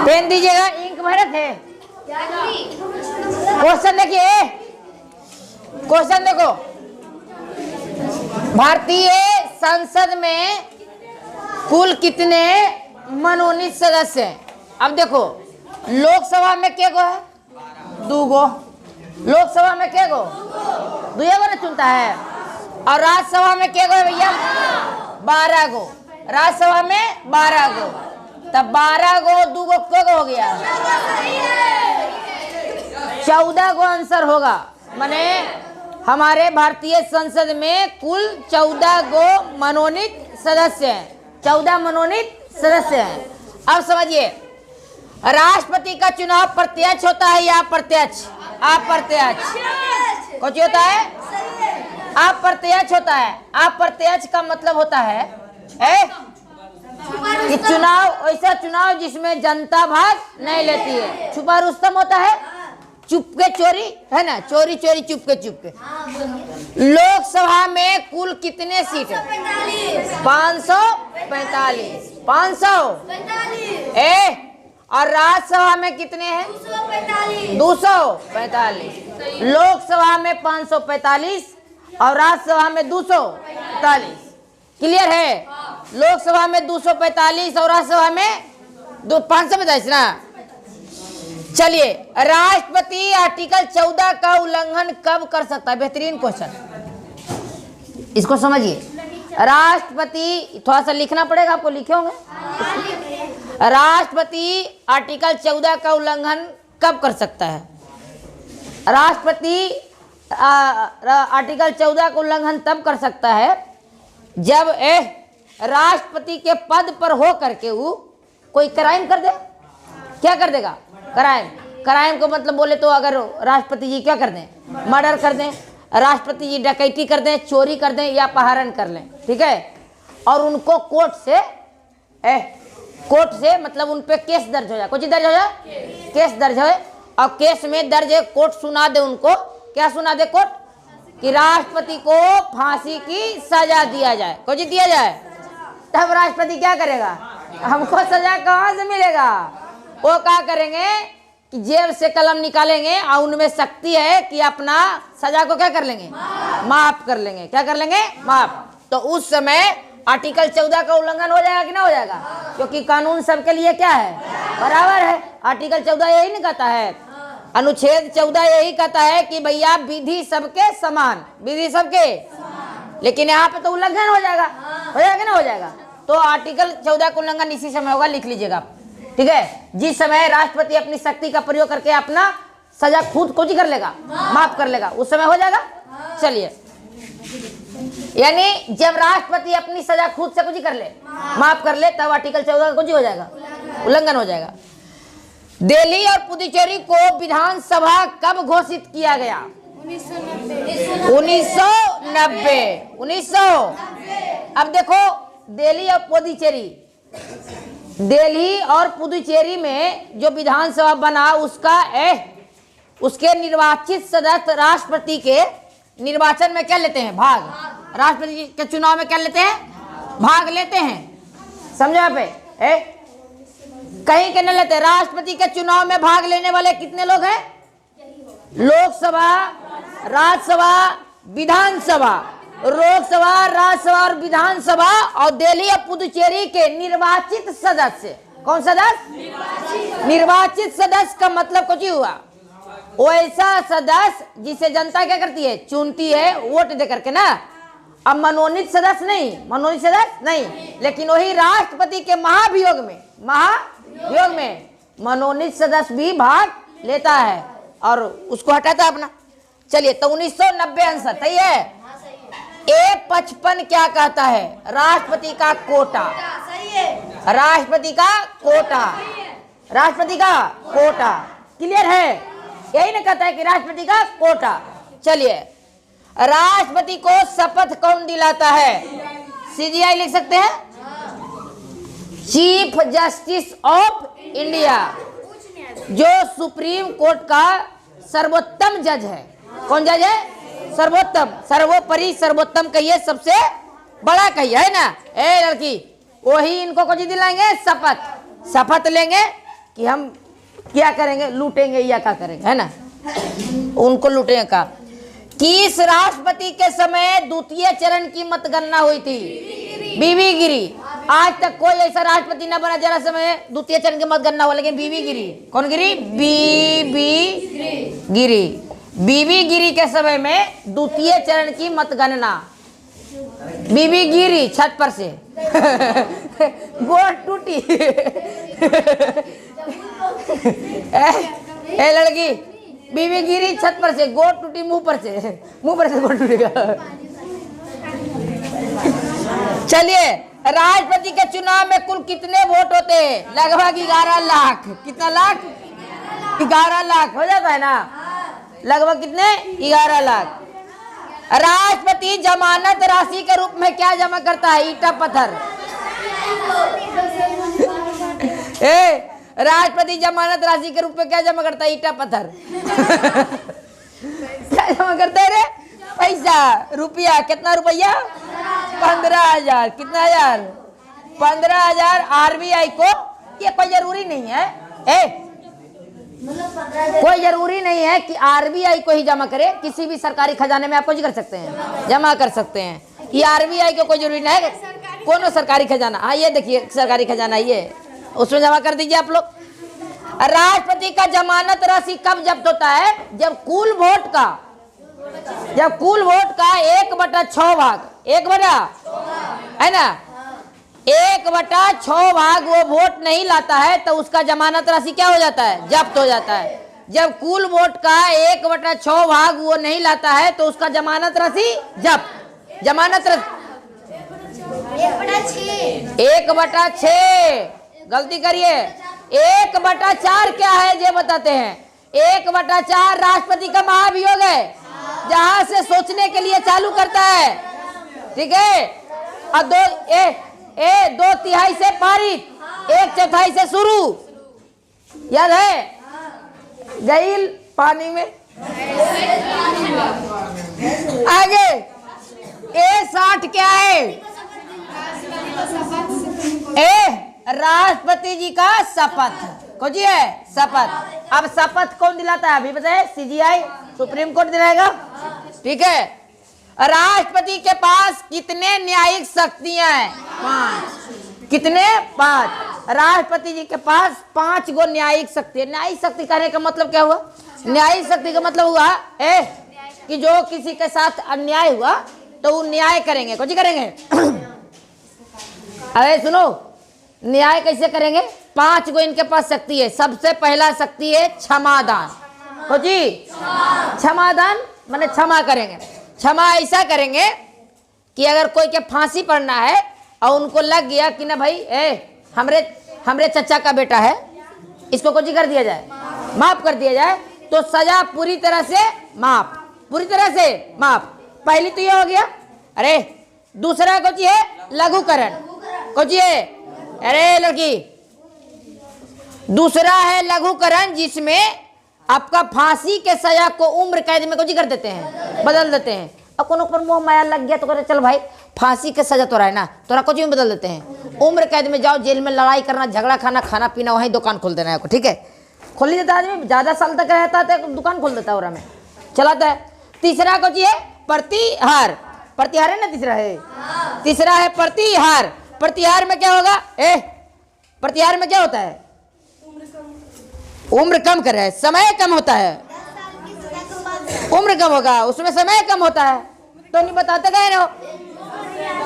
Pen दीजिएगा, ink भरे थे। क्वेश्चन देखिए, क्वेश्चन देखो, भारतीय संसद में कुल कितने मनोनीत सदस्य हैं? अब देखो, लोकसभा में क्या गो है? 2 गो। लोकसभा में क्या गो? 2 गो ना चुनता है। और राज्यसभा में क्या गो है भैया? 12 गो। राज्यसभा में 12 गो। तब 12 गो 2 गो क्या गो हो गया? 14 गो आंसर होगा। माने हमारे भारतीय संसद में कुल 14 गो मनोनीत सदस्य हैं। 14 मनोनीत सदस्य हैं। अब समझिए, राष्ट्रपति का चुनाव प्रत्यक्ष होता है या अप्रत्यक्ष? अप्रत्यक्ष। कुछ होता है? अप्रत्यक्ष होता है। अप्रत्यक्ष का मतलब होता है कि चुनाव, ऐसा चुनाव जिसमें जनता भाग नहीं लेती है। छुपा रुस्तम होता है, चुपके चोरी, है ना, चोरी चोरी चुपके चुपके। लोकसभा में कुल कितने सीट है? 545। 500 और राज्यसभा में कितने हैं? 245। लोकसभा में 545 और राज्यसभा में 245। क्लियर है? लोकसभा में 245 और राज्यसभा में 545 ना। चलिए, राष्ट्रपति आर्टिकल 14 का उल्लंघन कब कर सकता है? बेहतरीन क्वेश्चन, इसको समझिए। राष्ट्रपति, थोड़ा सा लिखना पड़ेगा आपको, लिखे होंगे। राष्ट्रपति आर्टिकल 14 का उल्लंघन कब कर सकता है? राष्ट्रपति आर्टिकल 14 का उल्लंघन तब कर सकता है जब राष्ट्रपति के पद पर हो करके वो कोई क्राइम कर दे। क्या कर देगा? क्राइम। क्राइम को मतलब बोले तो अगर राष्ट्रपति जी क्या कर दें? मर्डर कर दें, राष्ट्रपति जी डकैती कर दें, चोरी कर दें या अपहरण कर लें, ठीक है, और उनको कोर्ट से मतलब उन पे केस दर्ज हो जाए, कुछ दर्ज हो जाए, केस दर्ज हो, और केस में दर्ज है, कोर्ट सुना दे उनको, क्या सुना दे कोर्ट? कि राष्ट्रपति को फांसी की सजा दिया जाए, कुछ दिया जाए। तब राष्ट्रपति क्या करेगा? हमको सजा कहाँ से मिलेगा? वो क्या करेंगे कि जेब से कलम निकालेंगे और उनमें शक्ति है कि अपना सजा को क्या कर लेंगे? माफ कर लेंगे। क्या कर लेंगे? माफ। तो उस समय आर्टिकल 14 का उल्लंघन हो जाएगा कि ना हो जाएगा? क्योंकि कानून सबके लिए क्या है? बराबर है। आर्टिकल 14 यही नहीं कहता है, अनुच्छेद 14 यही कहता है कि भैया विधि सबके समान, विधि सबके। लेकिन यहाँ पे तो उल्लंघन हो जाएगा कि ना हो जाएगा? तो आर्टिकल 14 का उल्लंघन इसी समय होगा, लिख लीजिएगा, ठीक है। जिस समय राष्ट्रपति अपनी शक्ति का प्रयोग करके अपना सजा खुद कुछ कर लेगा, माफ कर लेगा, उस समय हो जाएगा। चलिए, यानी जब राष्ट्रपति अपनी सजा खुद से कुछ कर ले, माफ कर ले, तब आर्टिकल 14 का कुछ हो जाएगा, उल्लंघन हो जाएगा। दिल्ली और पुडुचेरी को विधानसभा कब घोषित किया गया? 1990। अब देखो, दिल्ली और पुडुचेरी में जो विधानसभा बना उसके निर्वाचित सदस्य राष्ट्रपति के निर्वाचन में क्या लेते हैं? भाग। राष्ट्रपति के चुनाव में क्या लेते हैं? भाग लेते हैं। समझो यहाँ पे कहीं के न लेते। राष्ट्रपति के चुनाव में भाग लेने वाले कितने लोग हैं? लोकसभा, राज्यसभा, विधानसभा, लोकसभा, राज्यसभा और विधानसभा, और दिल्ली और पुडुचेरी के निर्वाचित सदस्य। कौन सदस्य? निर्वाचित सदस्य का मतलब कुछ ही हुआ, वो ऐसा सदस्य जिसे जनता क्या करती है? चुनती है, वोट दे करके ना। अब मनोनीत सदस्य नहीं, लेकिन वही राष्ट्रपति के महाभियोग में मनोनीत सदस्य भी भाग लेता है और उसको हटाता है अपना। चलिए, तो 1990 आंसर सही है। A55 क्या कहता है? राष्ट्रपति का कोटा। राष्ट्रपति का कोटा। क्लियर है? यही ना कहता है कि राष्ट्रपति का कोटा। चलिए, राष्ट्रपति को शपथ कौन दिलाता है? CGI लिख सकते हैं, चीफ जस्टिस ऑफ इंडिया, जो सुप्रीम कोर्ट का सर्वोत्तम जज है। कौन जज है? सर्वोत्तम, सर्वोपरि, सर्वोत्तम कहिए, सबसे बड़ा कहिए, है ना। ए लड़की, वही इनको कुछ दिलाएंगे, शपथ। शपथ लेंगे कि हम क्या करेंगे, लूटेंगे या क्या करेंगे, है ना, उनको लूटेंगे का। किस राष्ट्रपति के समय द्वितीय चरण की मतगणना हुई थी? बीबी गिरी। आज तक कोई ऐसा राष्ट्रपति न बना जरा समय द्वितीय चरण की मतगणना हो, लेकिन बीबी गिरी। कौन गिरी? बीबी गिरी। बीबी गिरी के समय में द्वितीय चरण की मतगणना, बीबी गिरी छत पर से गोड़ टूटी। ए लड़की, बीबी गिरी छत पर से, गोड़ टूटी मुंह पर से गोड़ टूटेगा। चलिए, राष्ट्रपति के चुनाव में कुल कितने वोट होते हैं? लगभग 11 लाख। कितना लाख? 11 लाख हो जाता है ना, लगभग कितने? 11 लाख। राष्ट्रपति जमानत राशि के रूप में क्या जमा करता है? ईंटा पत्थर। राष्ट्रपति जमानत राशि के रूप में क्या जमा करता है? ईंटा पत्थर। क्या जमा करता है रे? पैसा, रुपया। कितना रुपया? 15,000। कितना हजार? 15,000 आरबीआई को। ये कोई जरूरी नहीं है, कोई जरूरी नहीं है कि आरबीआई को ही जमा करे। किसी भी सरकारी खजाने में आप कुछ कर सकते हैं, जमा कर सकते हैं। ये आरबीआई को कोई जरूरी नहीं है, कौन सरकारी खजाना। हाँ, ये देखिए सरकारी खजाना, ये उसमें जमा कर दीजिए आप लोग। राष्ट्रपति का जमानत राशि कब जब्त होता है? जब कुल वोट का 1/6 भाग, 1/, है ना, 1/6 भाग वो वोट नहीं लाता है तो उसका जमानत राशि क्या हो जाता है? जब्त हो जाता है। जब कुल वोट का 1/6 भाग वो नहीं लाता है तो उसका जमानत राशि जब्त। जमानत राशि 1/6। गलती करिए, 1/4 क्या है ये बताते हैं। 1/4 राष्ट्रपति का महाभियोग है, जहां से सोचने के लिए चालू करता है, ठीक है। और 2/3 से पारित, 1/4 से शुरू। याद है? गईल पानी में। आगे A60 क्या है? राष्ट्रपति जी का शपथ। को जी है शपथ। अब शपथ कौन दिलाता है? अभी बताए, सीजीआई, सुप्रीम कोर्ट दिलाएगा, ठीक है। राष्ट्रपति के पास कितने न्यायिक शक्तियां हैं? 5। कितने? 5। राष्ट्रपति जी के पास 5 गो न्यायिक शक्ति है। न्यायिक शक्ति कहने का मतलब क्या हुआ? न्यायिक शक्ति का मतलब हुआ कि जो किसी के साथ अन्याय हुआ तो वो न्याय करेंगे। कुछ करेंगे। अरे सुनो, न्याय कैसे करेंगे? 5 गो इनके पास शक्ति है। सबसे पहला शक्ति है क्षमादान। तो जी क्षमादान माने क्षमा करेंगे। क्षमा ऐसा करेंगे कि अगर कोई के फांसी पड़ना है और उनको लग गया कि ना भाई हमरे चचा का बेटा है, इसको कुछ कर दिया जाए, माफ कर दिया जाए, तो सजा पूरी तरह से माफ, पूरी तरह से माफ। पहली तो ये हो गया। अरे दूसरा कुछ है लघुकरण। कुछ है, अरे लड़की, दूसरा है लघुकरण, जिसमें आपका फांसी के सजा को उम्र कैद में कुछ कर देते हैं, बदल देते हैं। अब कोनो पर मोह माया लग गया तो कहते चल भाई फांसी के सजा तो रहा है ना, तोरा कुछ भी बदल देते हैं, उम्र कैद में जाओ, जेल में लड़ाई करना, झगड़ा खाना, खाना पीना, वहीं दुकान खोल देना है, ठीक है। खोल ही देता है आदमी, ज्यादा साल तक रहता है तो दुकान खोल देता है, और में चलाता है। तीसरा कुछ है प्रतिहार। प्रतिहार है ना, तीसरा है, तीसरा है प्रतिहार। प्रतिहार में क्या होगा? प्रतिहार में क्या होता है? उम्र कम कर रहा है, समय कम होता है, उम्र कम होगा, उसमें समय कम होता है। तो नहीं बताते कह रहे हो?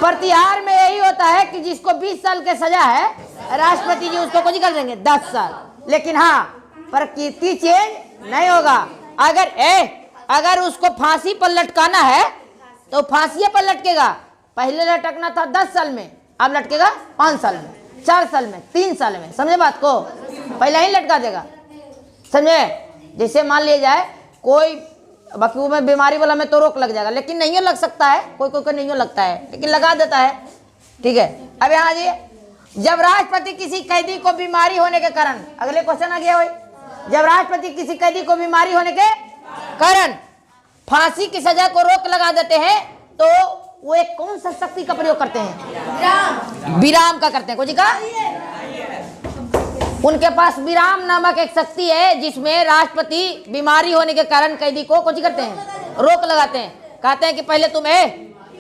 प्रतिहार में यही होता है कि जिसको 20 साल की सजा है, राष्ट्रपति जी उसको कुछ कर देंगे 10 साल। लेकिन हाँ, प्रकृति चेंज नहीं होगा। अगर उसको फांसी पर लटकाना है तो फांसी पर लटकेगा। पहले लटकना था 10 साल में, अब लटकेगा 5 साल में, 4 साल में, 3 साल में। समझे बात को? पहले ही लटका देगा, समझे। जैसे मान लिया जाए कोई बाकी में बीमारी वाला में तो रोक लग जाएगा, लेकिन नहीं लग सकता है, कोई को नहीं लगता है, लेकिन लगा देता है, ठीक है। अब यहाँ जी, जब राष्ट्रपति किसी कैदी को बीमारी होने के कारण, अगले क्वेश्चन आ गया भाई, जब राष्ट्रपति किसी कैदी को बीमारी होने के कारण फांसी की सजा को रोक लगा देते हैं तो वो एक कौन सा शक्ति का प्रयोग करते हैं? विराम का करते हैं। कुछ का उनके पास विराम नामक एक शक्ति है, जिसमें राष्ट्रपति बीमारी होने के कारण कैदी को कुछ करते हैं, रोक लगाते हैं। कहते हैं कि पहले तुम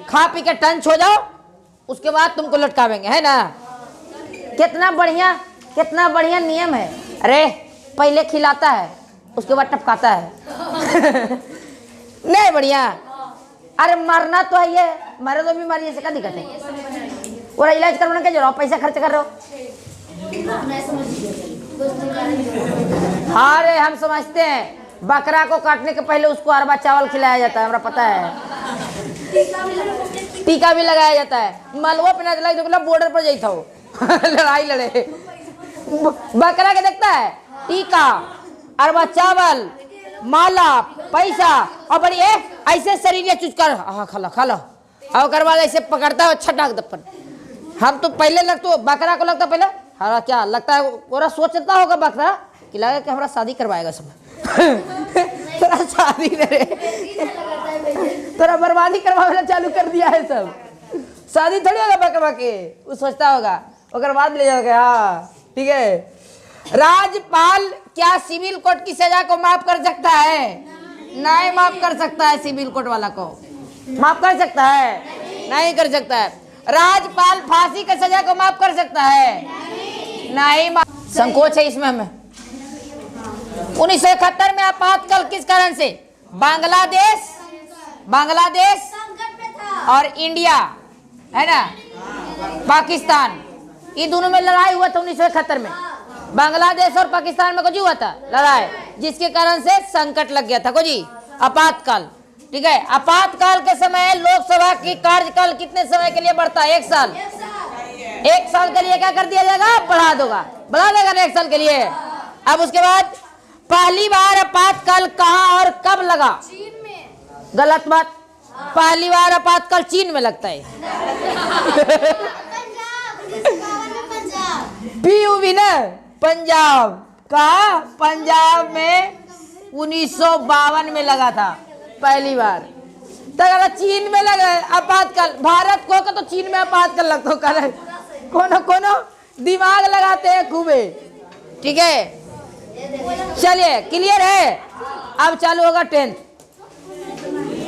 खा पी के टंच हो जाओ, उसके बाद तुमको लटकावेंगे, है ना। कितना बढ़िया नियम है। अरे पहले खिलाता है, उसके बाद टपकाता है। नहीं बढ़िया। अरे मरना तो है, ये मरे तो बीमारी ऐसे क्या दिक्कत है? और इलाज करवाने के जरूर पैसा खर्च कर रहे हो। अरे हम समझते हैं बकरा को काटने के पहले उसको अरबा चावल खिलाया जाता है, हमरा पता है। टीका भी लगाया जाता है। मलवा पहना चला बॉर्डर पर जाता हो लड़ाई लड़े। बकरा के देखता है टीका, अरबा चावल, माला, पैसा और बड़ी ऐसे शरीर चूज कर खा लो और बाद ऐसे पकड़ता है छटाक दप्पन। हम तो पहले लगता बकरा को लगता पहले हरा क्या लगता है, पूरा सोचता होगा बकरा कि लगा कि हमारा शादी करवाएगा सब। तेरा शादी तेरा बर्बादी करवाना चालू कर दिया है सब। शादी थोड़ी होगा बकरा के, वो सोचता होगा और बाद ले जाओगे। हाँ ठीक है। राज्यपाल क्या सिविल कोर्ट की सजा को माफ कर सकता है? नहीं माफ कर सकता है। सिविल कोर्ट वाला को माफ कर सकता है? नहीं कर सकता है। राज्यपाल फांसी की सजा को माफ कर सकता है? नहीं माफ। संकोच है इसमें हमें। 1971 में आपातकाल किस कारण से? बांग्लादेश और इंडिया, है ना, पाकिस्तान, ये दोनों में लड़ाई हुआ था 1971 में। बांग्लादेश और पाकिस्तान में कुछ हुआ था लड़ाई, जिसके कारण से संकट लग गया था को जी, आपातकाल। ठीक है। आपातकाल के समय लोकसभा की कार्यकाल कितने समय के लिए बढ़ता है? 1 साल। 1 साल के लिए क्या कर दिया जाएगा? बढ़ा देगा ना 1 साल के लिए। अब उसके बाद पहली बार आपातकाल कहाँ और कब लगा? चीन में। गलत बात। पहली बार आपातकाल चीन में लगता है। पीयूबी ना पंजाब का, पंजाब में 1952 में लगा था पहली बार। तो चीन में लगा आपातकाल। भारत को तो चीन में आपातकाल लगता है। कोनो दिमाग लगाते हैं खूबे। ठीक है, चलिए क्लियर है। अब चालू होगा 10th।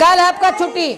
कल आपका छुट्टी।